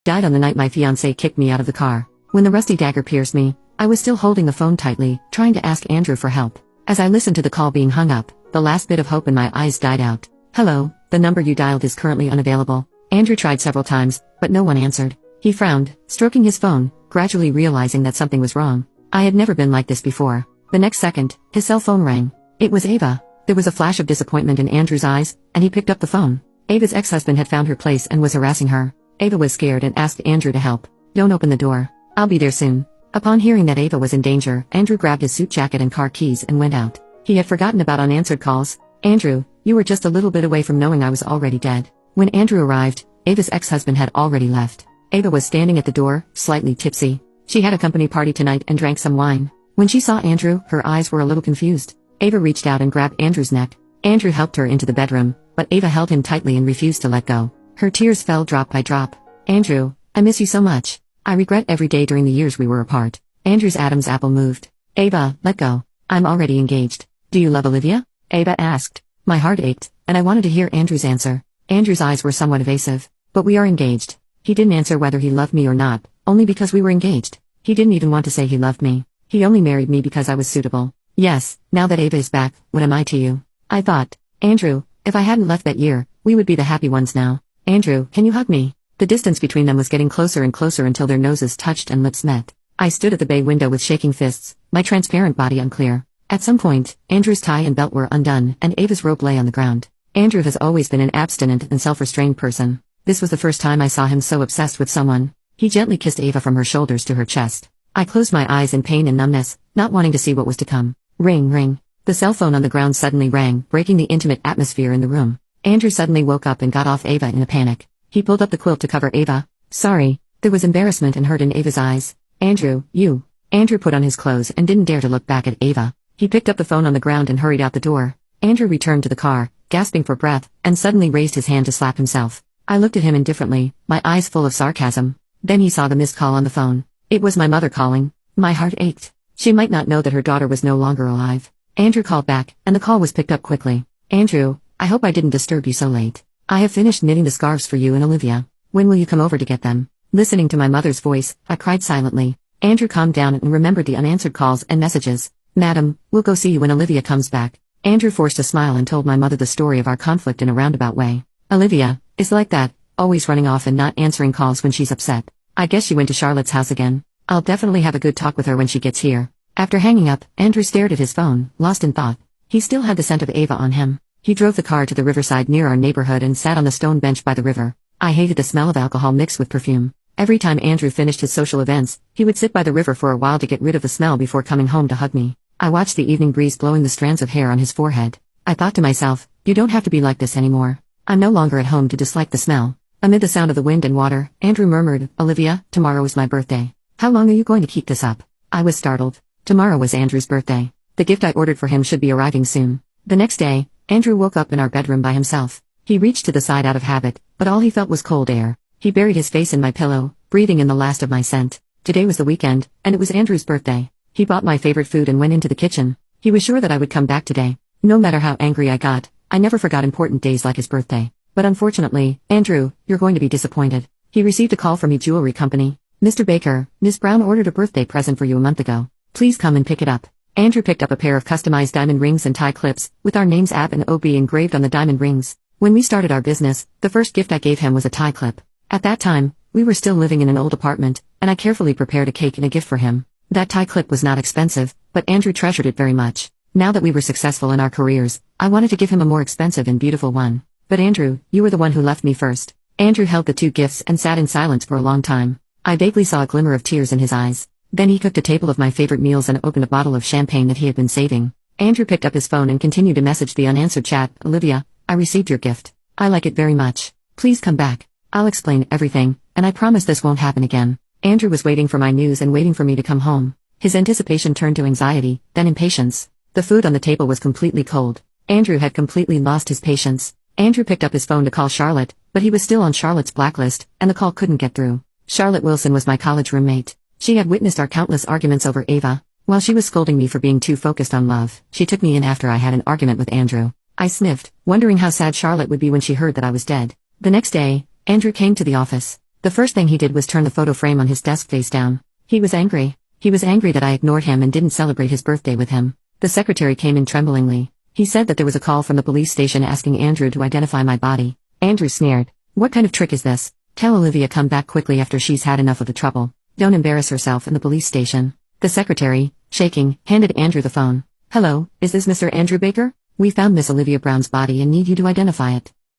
Died on the night my fiancé kicked me out of the car. When the rusty dagger pierced me, I was still holding the phone tightly, trying to ask Andrew for help. As I listened to the call being hung up, the last bit of hope in my eyes died out. Hello, the number you dialed is currently unavailable. Andrew tried several times, but no one answered. He frowned, stroking his phone, gradually realizing that something was wrong. I had never been like this before. The next second, his cell phone rang. It was Ava. There was a flash of disappointment in Andrew's eyes, and he picked up the phone. Ava's ex-husband had found her place and was harassing her. Ava was scared and asked Andrew to help. Don't open the door. I'll be there soon. Upon hearing that Ava was in danger, Andrew grabbed his suit jacket and car keys and went out. He had forgotten about unanswered calls. Andrew, you were just a little bit away from knowing I was already dead. When Andrew arrived, Ava's ex-husband had already left. Ava was standing at the door, slightly tipsy. She had a company party tonight and drank some wine. When she saw Andrew, her eyes were a little confused. Ava reached out and grabbed Andrew's neck. Andrew helped her into the bedroom, but Ava held him tightly and refused to let go. Her tears fell drop by drop. Andrew, I miss you so much. I regret every day during the years we were apart. Andrew's Adam's apple moved. Ava, let go. I'm already engaged. Do you love Olivia? Ava asked. My heart ached, and I wanted to hear Andrew's answer. Andrew's eyes were somewhat evasive. But we are engaged. He didn't answer whether he loved me or not, only because we were engaged. He didn't even want to say he loved me. He only married me because I was suitable. Yes, now that Ava is back, what am I to you? I thought. Andrew, if I hadn't left that year, we would be the happy ones now. Andrew, can you hug me? The distance between them was getting closer and closer until their noses touched and lips met. I stood at the bay window with shaking fists, my transparent body unclear. At some point, Andrew's tie and belt were undone, and Ava's robe lay on the ground. Andrew has always been an abstinent and self-restrained person. This was the first time I saw him so obsessed with someone. He gently kissed Ava from her shoulders to her chest. I closed my eyes in pain and numbness, not wanting to see what was to come. Ring, ring. The cell phone on the ground suddenly rang, breaking the intimate atmosphere in the room. Andrew suddenly woke up and got off Ava in a panic. He pulled up the quilt to cover Ava. Sorry. There was embarrassment and hurt in Ava's eyes. Andrew, you. Andrew put on his clothes and didn't dare to look back at Ava. He picked up the phone on the ground and hurried out the door. Andrew returned to the car, gasping for breath, and suddenly raised his hand to slap himself. I looked at him indifferently, my eyes full of sarcasm. Then he saw the missed call on the phone. It was my mother calling. My heart ached. She might not know that her daughter was no longer alive. Andrew called back, and the call was picked up quickly. Andrew, I hope I didn't disturb you so late. I have finished knitting the scarves for you and Olivia. When will you come over to get them? Listening to my mother's voice, I cried silently. Andrew calmed down and remembered the unanswered calls and messages. Madam, we'll go see you when Olivia comes back. Andrew forced a smile and told my mother the story of our conflict in a roundabout way. Olivia is like that, always running off and not answering calls when she's upset. I guess she went to Charlotte's house again. I'll definitely have a good talk with her when she gets here. After hanging up, Andrew stared at his phone, lost in thought. He still had the scent of Ava on him. He drove the car to the riverside near our neighborhood and sat on the stone bench by the river. I hated the smell of alcohol mixed with perfume. Every time Andrew finished his social events, he would sit by the river for a while to get rid of the smell before coming home to hug me. I watched the evening breeze blowing the strands of hair on his forehead. I thought to myself, you don't have to be like this anymore. I'm no longer at home to dislike the smell. Amid the sound of the wind and water, Andrew murmured, Olivia, tomorrow is my birthday. How long are you going to keep this up? I was startled. Tomorrow was Andrew's birthday. The gift I ordered for him should be arriving soon. The next day, Andrew woke up in our bedroom by himself. He reached to the side out of habit, but all he felt was cold air. He buried his face in my pillow, breathing in the last of my scent. Today was the weekend, and it was Andrew's birthday. He bought my favorite food and went into the kitchen. He was sure that I would come back today. No matter how angry I got, I never forgot important days like his birthday. But unfortunately, Andrew, you're going to be disappointed. He received a call from a jewelry company. Mr. Baker, Miss Brown ordered a birthday present for you a month ago. Please come and pick it up. Andrew picked up a pair of customized diamond rings and tie clips, with our names AB and OB engraved on the diamond rings. When we started our business, the first gift I gave him was a tie clip. At that time, we were still living in an old apartment, and I carefully prepared a cake and a gift for him. That tie clip was not expensive, but Andrew treasured it very much. Now that we were successful in our careers, I wanted to give him a more expensive and beautiful one. But Andrew, you were the one who left me first. Andrew held the two gifts and sat in silence for a long time. I vaguely saw a glimmer of tears in his eyes. Then he cooked a table of my favorite meals and opened a bottle of champagne that he had been saving. Andrew picked up his phone and continued to message the unanswered chat. Olivia, I received your gift. I like it very much. Please come back. I'll explain everything, and I promise this won't happen again. Andrew was waiting for my news and waiting for me to come home. His anticipation turned to anxiety, then impatience. The food on the table was completely cold. Andrew had completely lost his patience. Andrew picked up his phone to call Charlotte, but he was still on Charlotte's blacklist, and the call couldn't get through. Charlotte Wilson was my college roommate. She had witnessed our countless arguments over Ava. While she was scolding me for being too focused on love, she took me in after I had an argument with Andrew. I sniffed, wondering how sad Charlotte would be when she heard that I was dead. The next day, Andrew came to the office. The first thing he did was turn the photo frame on his desk face down. He was angry. He was angry that I ignored him and didn't celebrate his birthday with him. The secretary came in tremblingly. He said that there was a call from the police station asking Andrew to identify my body. Andrew sneered. What kind of trick is this? Tell Olivia come back quickly after she's had enough of the trouble. Don't embarrass herself in the police station. The secretary, shaking, handed Andrew the phone. Hello, is this Mr. Andrew Baker? We found Miss Olivia Brown's body and need you to identify it.